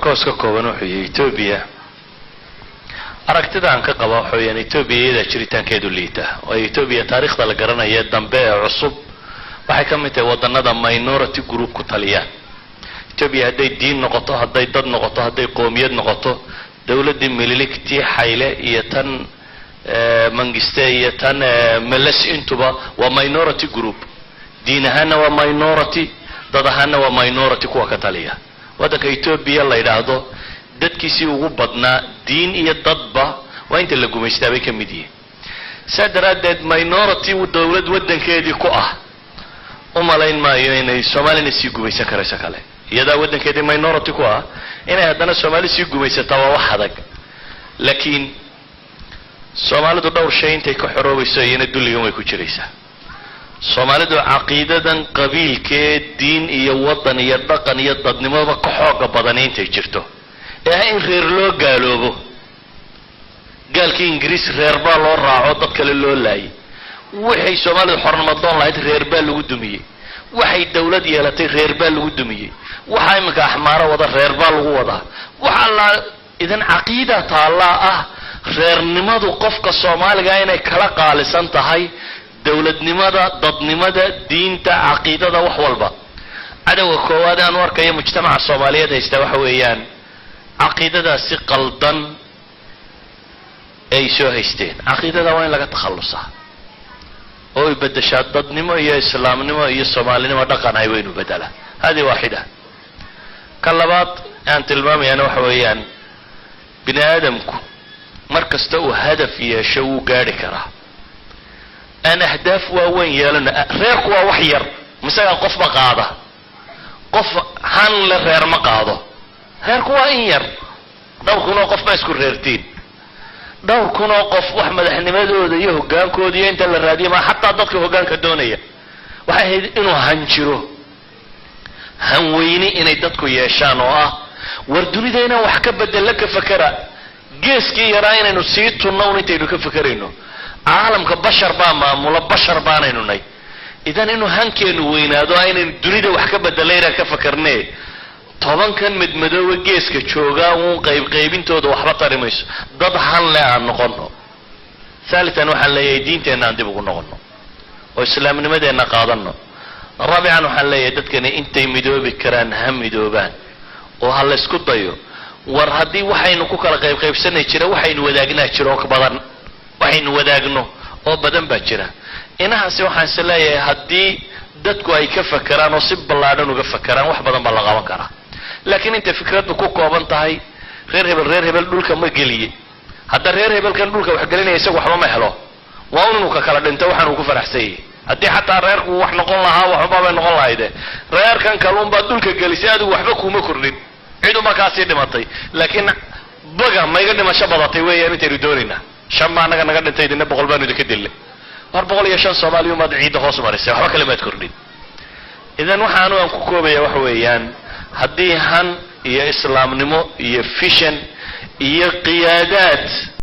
كوسكا كوبانو حي إثيوبيا aragtida aan ka qabo xooyan Ethiopia jiritaankeedu liita oo Ethiopia taariikhda la garanayo dambe cusub waxay ka mid tahay wadanada minority group ku taliya Ethiopia haday diin noqoto haday dad noqoto haday qoomiyad noqoto dawladda mililikti xayle iyo tan mangiste iyo tan meles intuba waa minority group diin ahaana waa minority dad ahaana waa minority kuwa ka taliya wadanka Ethiopia la yiraahdo dadkiisii ugu badnaa diin iyo dadba waa inta la gumaystay bay kamid yihiin sadaradeed minority dawlad wadankeedii ku ah umalayn maayo inay Soomaaliya si gumaysan karayso kale iyada wadankeedii minority ku ah inay hadana Soomaaliya si gumaysata waa wax adag laakiin Soomaalidu dhowr shay intay ka xoroobayso iyana duligan way ku jiraysaa Soomaalidu caqiidadan qabiilkee diin iyo wadan iyo dhaqan iyo dadnimada ka xoog badan intay jirto in reer loo gaaloobo gaalkii Ingiriis reer baa loo raaco dad kale loo laayay waxay Soomaalidu xornimo doon lahayd reer baa lagu dumiyay waxay dawlad yeelatay reer baa lagu dumiyay waxa imika axmaara wada reer baa lagu wada waxa la idan caqiida taala ah reernimadu qofka Soomaaliga inay kala qaalisan tahay dawladnimada dadnimada diinta caqiidada wax walba adawga koowaad aan warkayo mujtamaca Soomaaliyeed haysta waxa weeyaan عقيدة سقلدن أي شو هيستين عقيدة وين لقى تخلصها أو يبدأ شادد نما يا إسلام نما يا الصومالي نما دقنا وين بدله هذه واحدة كلبات أنت المام أنا وحويان بني آدمكم مركز تو هدف يا شو قاري كره أنا أهداف وين يلنا غير وحير مثلا قف مقاضة قف هن لغير مقاضة غير كواير دور كنا قف ما يسكر غيرتين دور كنا قف واحمد احنا ما دو ده هجان كودي انت اللي رادي ما حتى ضدك هجان كدونيه waxay inuu hanjiro hanweyni inay dadku yeeshaan oo ah war dunidayna wax ka bedel ka fakara geeskii yaraa inaynu sii tunno intaynu ka fakarayno caalamka bashar baa maamula bashar baanaynu nay idan inuu hankeenu weynaado inaynu dunida wax ka bedelayna ka fakarnee طبعاً كان مدمدوه جيسك جوغا وقيب قيبينتوده وحبا طريميس ضد حان لا عن نقرنه ثالثاً وحان لا يدين تينا عندي بقول نقرنه وإسلام نمدي أن قادرنا رابعاً وحان لا يدد كان انتي مدوه بكران هم مدوه بان وحان لا اسكت ضيو ورهدي وحين كوكا قيب قيب سنة جرا وحين وداقنا جرا وكبضان وحين وداقنه وبدن باجرا إنها سي وحان سلايا هدي dadku ay ka fakaraan oo si ballaadan uga fakaraan wax badan baa la qaban karaa laakiin inta fikradu ku kooban tahay reer hebel dhulka ma geliye hadda reer hebelkan dhulka wax gelinaya isagu waxba ma helo waa inuu ka kala dhinto waxaan uu ku faraxsay haddii xataa reerku wax noqon lahaa waxba bay noqon lahayd reerkan kalun baa dhulka gelisay adigu waxba kuma kordhin ciidu markaas dhimatay laakiin baga ma iga dhimasho badatay weeyaan inta doonina shamba anaga naga dhintay idina boqol baan idin ka dilay أربعة يشان صومالي وما عيد خاص مارسة وحنا كلمات كردين إذا نحن أن كوكوبا يا وحويان هدي هن يا إسلام نمو يا فيشن يا قيادات